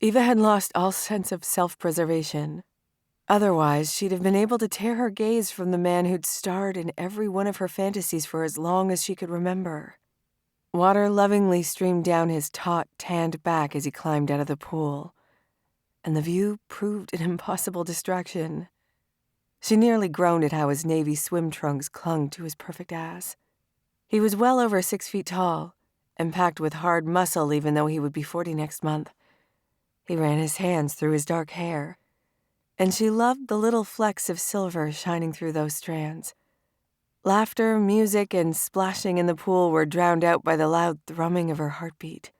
Eva had lost all sense of self-preservation. Otherwise, she'd have been able to tear her gaze from the man who'd starred in every one of her fantasies for as long as she could remember. Water lovingly streamed down his taut, tanned back as he climbed out of the pool, and the view proved an impossible distraction. She nearly groaned at how his navy swim trunks clung to his perfect ass. He was well over 6 feet tall and packed with hard muscle even though he would be 40 next month. He ran his hands through his dark hair, and she loved the little flecks of silver shining through those strands. Laughter, music, and splashing in the pool were drowned out by the loud thrumming of her heartbeat.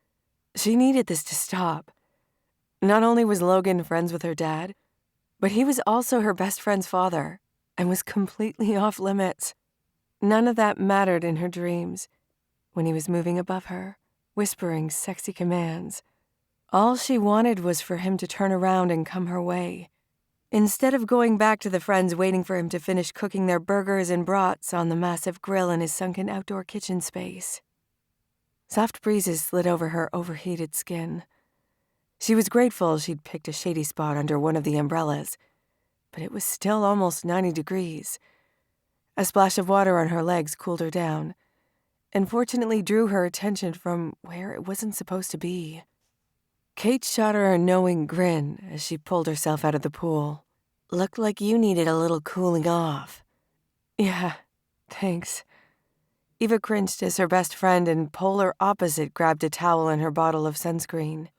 She needed this to stop. Not only was Logan friends with her dad, but he was also her best friend's father and was completely off limits. None of that mattered in her dreams when he was moving above her, whispering sexy commands. All she wanted was for him to turn around and come her way, instead of going back to the friends waiting for him to finish cooking their burgers and brats on the massive grill in his sunken outdoor kitchen space. Soft breezes slid over her overheated skin. She was grateful she'd picked a shady spot under one of the umbrellas, but it was still almost 90 degrees. A splash of water on her legs cooled her down, and fortunately drew her attention from where it wasn't supposed to be. Kate shot her a knowing grin as she pulled herself out of the pool. "Looked like you needed a little cooling off." "Yeah, thanks." Eva cringed as her best friend and polar opposite grabbed a towel and her bottle of sunscreen.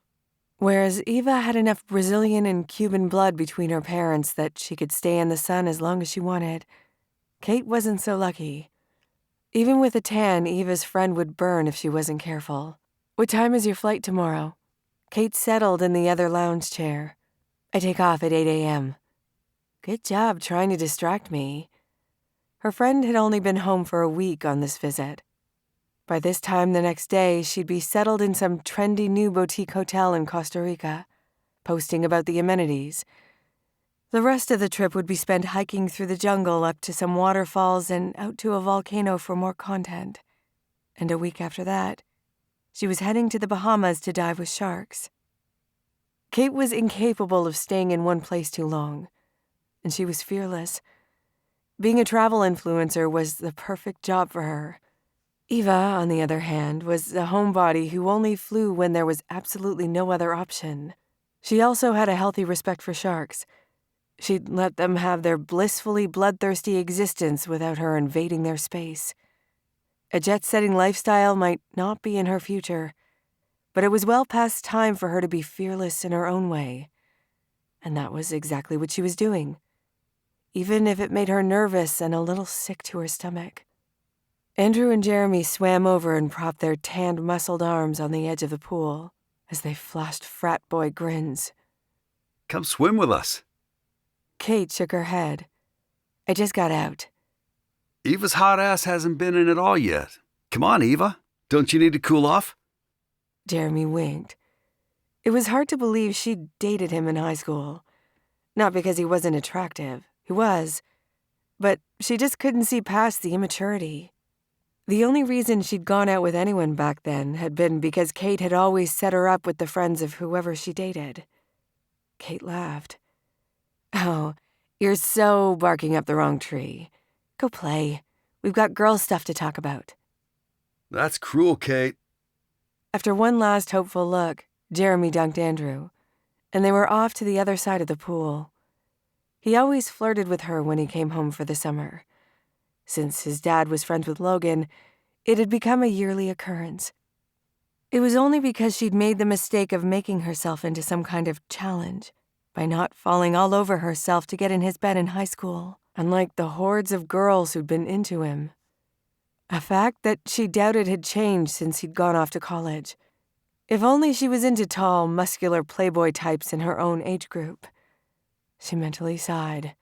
Whereas Eva had enough Brazilian and Cuban blood between her parents that she could stay in the sun as long as she wanted, Kate wasn't so lucky. Even with a tan, Eva's friend would burn if she wasn't careful. "What time is your flight tomorrow?" Kate settled in the other lounge chair. "I take off at 8 a.m. "Good job trying to distract me." Her friend had only been home for a week on this visit. By this time the next day, she'd be settled in some trendy new boutique hotel in Costa Rica, posting about the amenities. The rest of the trip would be spent hiking through the jungle up to some waterfalls and out to a volcano for more content. And a week after that, she was heading to the Bahamas to dive with sharks. Kate was incapable of staying in one place too long, and she was fearless. Being a travel influencer was the perfect job for her. Eva, on the other hand, was a homebody who only flew when there was absolutely no other option. She also had a healthy respect for sharks. She'd let them have their blissfully bloodthirsty existence without her invading their space. A jet-setting lifestyle might not be in her future, but it was well past time for her to be fearless in her own way. And that was exactly what she was doing, even if it made her nervous and a little sick to her stomach. Andrew and Jeremy swam over and propped their tanned, muscled arms on the edge of the pool as they flashed frat boy grins. "Come swim with us." Kate shook her head. "I just got out." "Eva's hot ass hasn't been in it all yet. Come on, Eva. Don't you need to cool off?" Jeremy winked. It was hard to believe she'd dated him in high school. Not because he wasn't attractive. He was. But she just couldn't see past the immaturity. The only reason she'd gone out with anyone back then had been because Kate had always set her up with the friends of whoever she dated. Kate laughed. "Oh, you're so barking up the wrong tree. Go play. We've got girl stuff to talk about." "That's cruel, Kate." After one last hopeful look, Jeremy dunked Andrew, and they were off to the other side of the pool. He always flirted with her when he came home for the summer. Since his dad was friends with Logan, it had become a yearly occurrence. It was only because she'd made the mistake of making herself into some kind of challenge by not falling all over herself to get in his bed in high school, unlike the hordes of girls who'd been into him. A fact that she doubted had changed since he'd gone off to college. If only she was into tall, muscular playboy types in her own age group. She mentally sighed.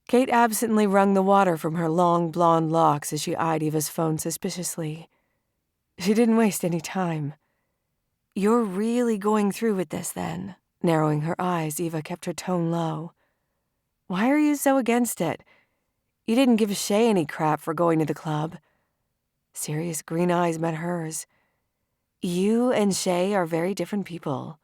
Kate absently wrung the water from her long, blonde locks as she eyed Eva's phone suspiciously. She didn't waste any time. "You're really going through with this, then?" Narrowing her eyes, Eva kept her tone low. "Why are you so against it? You didn't give Shay any crap for going to the club." Serious green eyes met hers. "You and Shay are very different people.